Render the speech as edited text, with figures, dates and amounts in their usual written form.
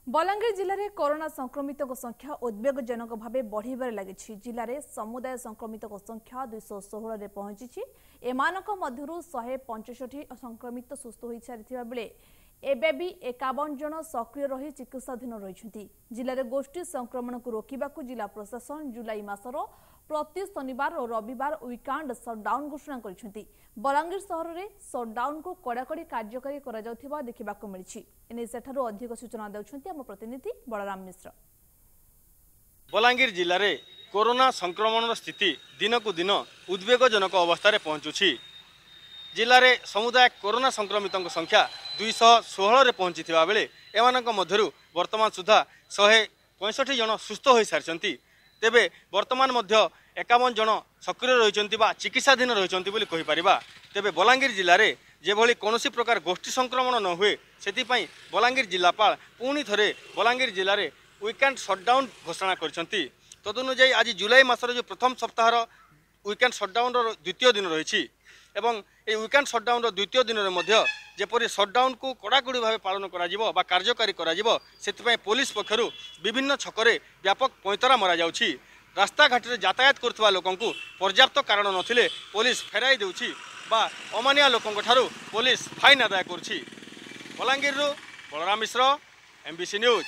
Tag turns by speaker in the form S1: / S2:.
S1: बलांगीर जिले में कोरोना संक्रमित संख्या उद्वेगजनक भाव बढ़िबार लगी। जिले में समुदाय संक्रमित संख्या 216 रे पहुंची। एमानक मध्यरु 165 संक्रमित सुस्थ हो सारी बेले एवं भी 51 जन सक्रिय रही चिकित्साधीन रही। जिले में गोष्ठी संक्रमण को रोकने जिला प्रशासन जुलाई मासर प्रति शनिवार और रविवार वीकेंड सटडाउन घोषणा कर बलांगीर सहर में सटडाउन को कड़ाकड़ी कार्यकारी देखा मिली। सेठारु अधिक सूचना देउछन्ती आम प्रतिनिधि बलराम मिश्र।
S2: बलांगीर जिले में कोरोना संक्रमण स्थिति दिन को दिन उद्वेगजनक अवस्था पहुंचुछि। जिले में समुदाय कोरोना संक्रमित संख्या 216 रे पहुंची बेले एमानक मध्यरु वर्तमान सुधा 165 जन सुस्थ हो सारी। तेबे वर्तमान मध्य 51 जन सक्रिय रही चिकित्साधीन रही कहीपर। तेबे बलांगीर जिले में जेभली कौनसी प्रकार गोष्ठी संक्रमण न हुए से बलांगीर जिलापाल पुणी थे बलांगीर जिले में वीकेंड सटडाउन घोषणा करछंती। तदनुजाई आज जुलाई मासर जो प्रथम सप्ताह वीकेंड सटडाउन द्वितीय दिन रही एवं ये वीकेंड सटडाउन द्वितीय दिन में जेपरी सटडाउन को कड़ाकड़ी भाव पालन करा कार्यकारी करा पुलिस पक्षर विभिन्न छकरे व्यापक पैंतरा मरा जाउछि। रास्ता घाट में यातायात करथुवा लोकंकु पर्याप्त कारण नथिले पुलिस फेराई देउछि बा अमानिया लोकंक ठारू पुलिस फाइन आदाय करछि। बलांगीर बलराम मिश्र, MBC न्यूज।